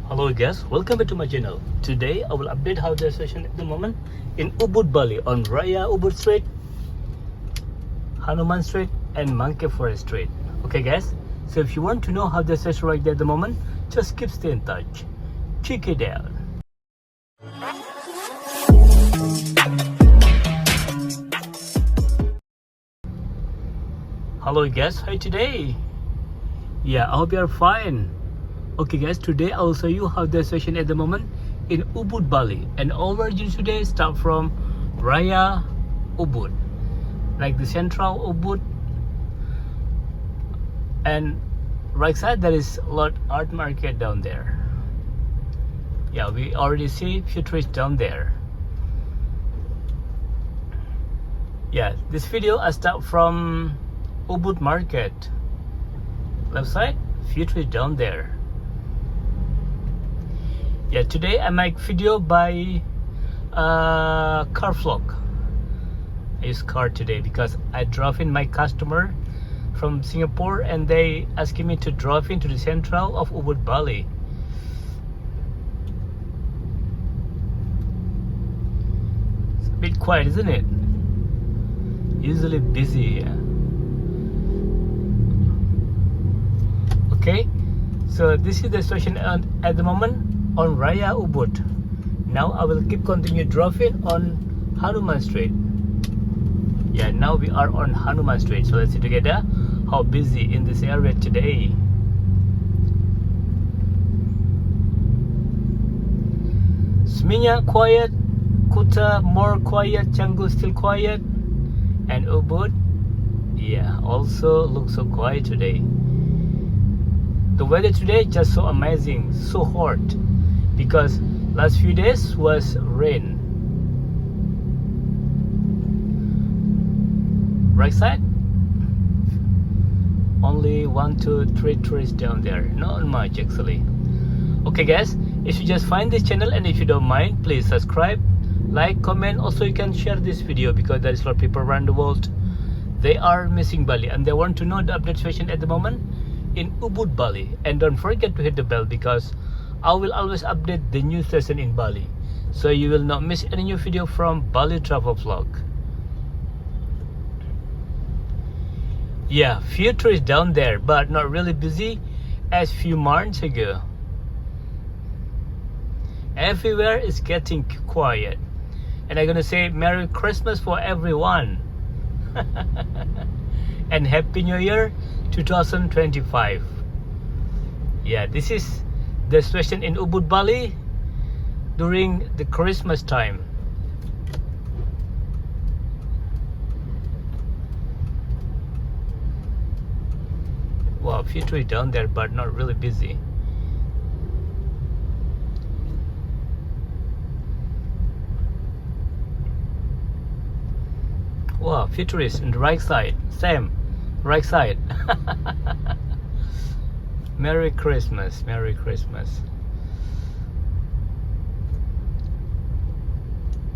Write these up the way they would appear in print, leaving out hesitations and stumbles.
Hello guys, welcome back to my channel. Today I will update how the situation at the moment in Ubud Bali on Raya Ubud Street, Hanuman Street and Monkey Forest Street. Okay guys, so if you want to know how the situation right there at the moment, just keep stay in touch. Check it out. Hello guys, hi today. Yeah, I hope you are fine. Okay guys, today I will show you how the situation at the moment in Ubud Bali, and all regions today start from Raya Ubud, like the central Ubud, and right side there is a lot art market down there. Yeah, we already see few trees down there. Yeah, this video I start from Ubud market, left side few trees down there. Yeah, today I make video by car vlog. I use car today because I drove in my customer from Singapore and they asking me to drive into the central of Ubud Bali. It's a bit quiet, isn't it? Usually busy. Yeah. Okay, so this is the situation at the moment on Raya Ubud. Now I will keep continue driving on Hanuman Street. Yeah, now we are on Hanuman Street. So let's see together how busy in this area today. Seminyak quiet, Kuta more quiet, Canggu still quiet, and Ubud, yeah, also looks so quiet today. The weather today just so amazing, so hot, because last few days was rain. Right side, only 1, 2, 3 trees down there, not much actually. Okay guys, if you just find this channel and if you don't mind, please subscribe, like, comment. Also you can share this video because there is a lot of people around the world, they are missing Bali and they want to know the update situation at the moment in Ubud Bali. And don't forget to hit the bell because I will always update the new session in Bali, so you will not miss any new video from Bali travel vlog. Yeah, few trees down there but not really busy as few months ago. Everywhere is getting quiet, and I'm gonna say Merry Christmas for everyone and Happy New Year 2025. Yeah, this is the situation in Ubud Bali during the Christmas time. Wow, few trees down there but not really busy. Wow, few trees in the right side, same right side. Merry Christmas, Merry Christmas.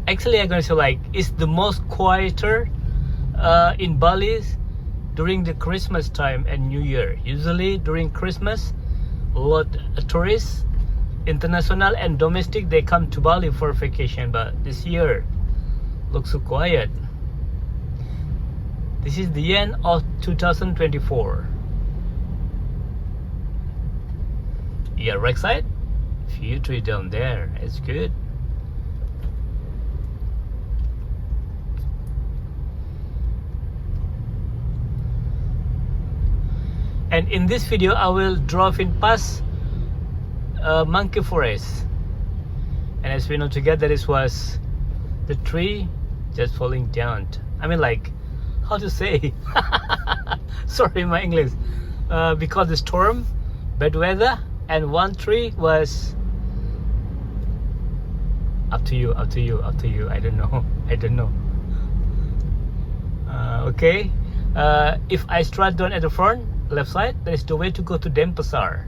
Actually, I'm gonna say like it's the most quieter in Bali during the Christmas time and New Year. Usually during Christmas, a lot of tourists, international and domestic, they come to Bali for vacation. But this year, looks so quiet. This is the end of 2024. Yeah, right side, few trees down there. It's good. And in this video, I will drive in past Monkey Forest. And as we know together, this was the tree just falling down. I mean, like, how to say? Sorry, my English. Because the storm, bad weather, and one tree was up to you. I don't know. Okay. If I straight down at the front, left side, that is the way to go to Denpasar.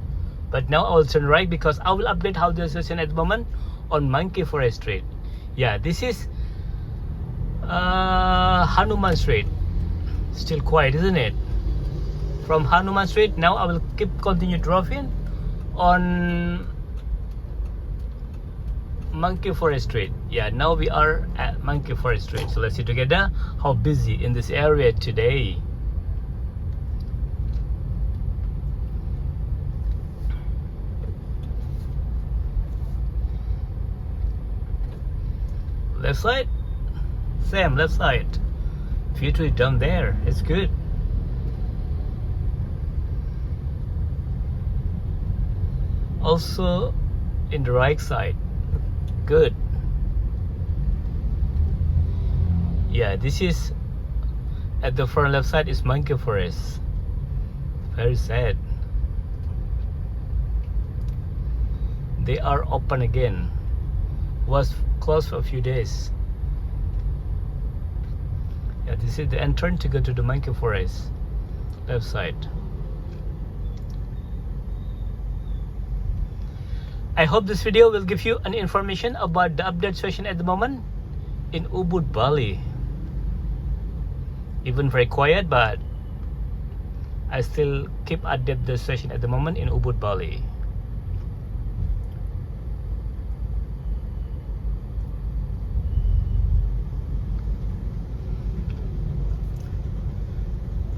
But now I will turn right because I will update how the situation at the moment on Monkey Forest Street. Yeah, this is Hanuman Street. Still quiet, isn't it? From Hanuman Street, now I will continue driving on Monkey Forest Street. Yeah, now we are at Monkey Forest Street. So let's see together how busy in this area today. Left side, same left side. Few trees down there. It's good. Also in the right side. Good. Yeah, this is at the front left side is Monkey Forest. Very sad. They are open again. Was closed for a few days. Yeah, this is the entrance to go to the Monkey Forest. Left side. I hope this video will give you an information about the update situation at the moment in Ubud, Bali. Even very quiet, but I still keep update the situation at the moment in Ubud, Bali.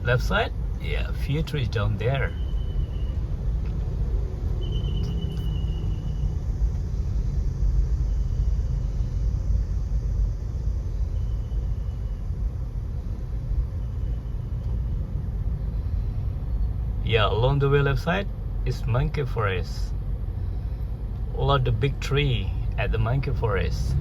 Left side, yeah, a few trees down there. Yeah, along the way left side is Monkey Forest. A lot of big tree at the Monkey Forest.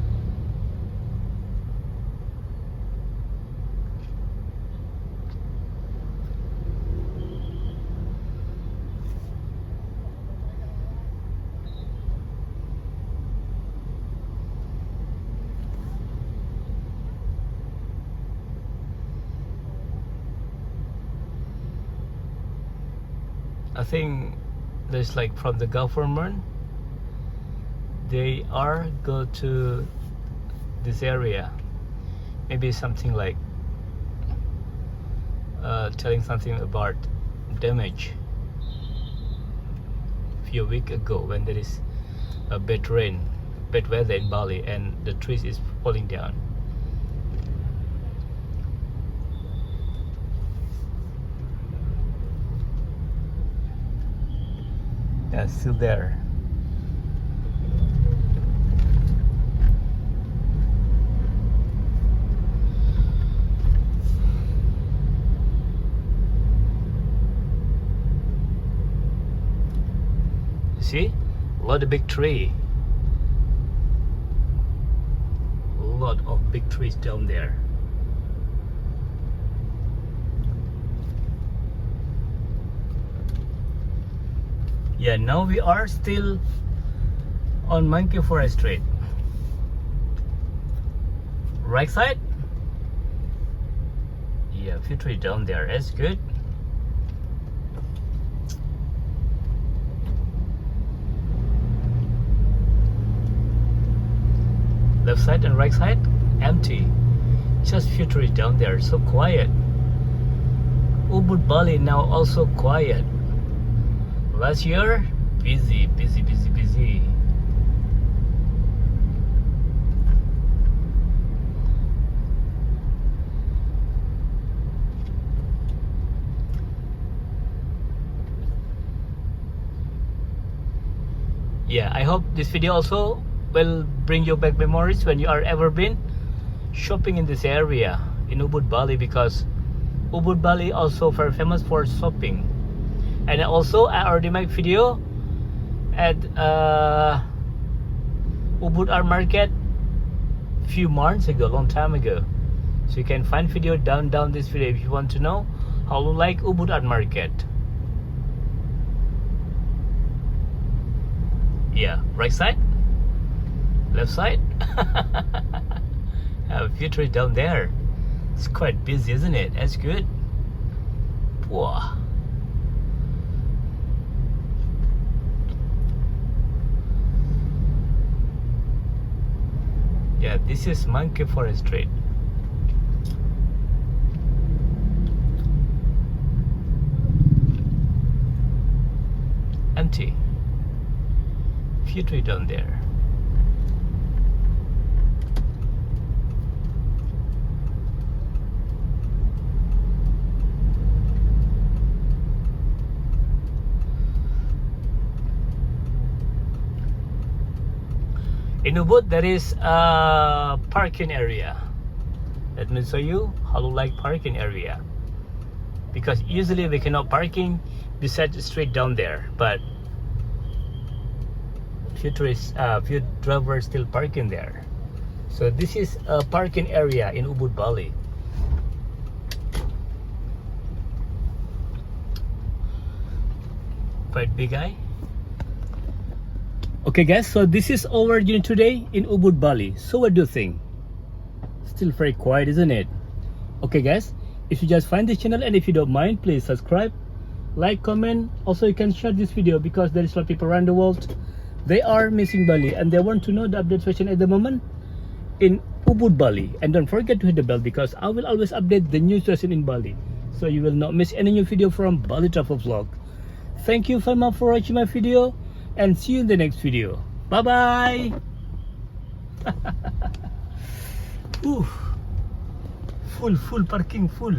I think there's like from the government, they are go to this area. Maybe something like telling something about damage. A few weeks ago when there is a bad rain, bad weather in Bali and the trees is falling down. Yeah, still there. You see? A lot of big tree. A lot of big trees down there. Yeah, now we are still on Monkey Forest Street. Right side? Yeah, a few trees down there. That's good. Left side and right side empty. Just few trees down there. So quiet. Ubud Bali now also quiet. Last year, busy. Yeah, I hope this video also will bring you back memories when you are ever been shopping in this area in Ubud Bali, because Ubud Bali also very famous for shopping. And also I already made video at Ubud Art Market few months ago, long time ago. So you can find video down this video if you want to know how to like Ubud Art Market. Yeah, right side, left side. Have a few trees down there. It's quite busy, isn't it? That's good. Wow. Yeah, this is Monkey Forest Street. Empty. Few trees down there. In Ubud, there is a parking area. Let me show you how to like parking area. Because usually we cannot parking beside the street down there, but few drivers still parking there. So this is a parking area in Ubud Bali. Quite big eye. Okay guys, so this is our journey today in Ubud Bali. So what do you think? Still very quiet, isn't it? Okay guys, if you just find this channel and if you don't mind, please subscribe, like, comment. Also you can share this video because there is a lot of people around the world. They are missing Bali and they want to know the update situation at the moment in Ubud Bali. And don't forget to hit the bell because I will always update the new situation in Bali, so you will not miss any new video from Bali Travel Vlog. Thank you very much for watching my video and see you in the next video. Bye bye. Full parking full.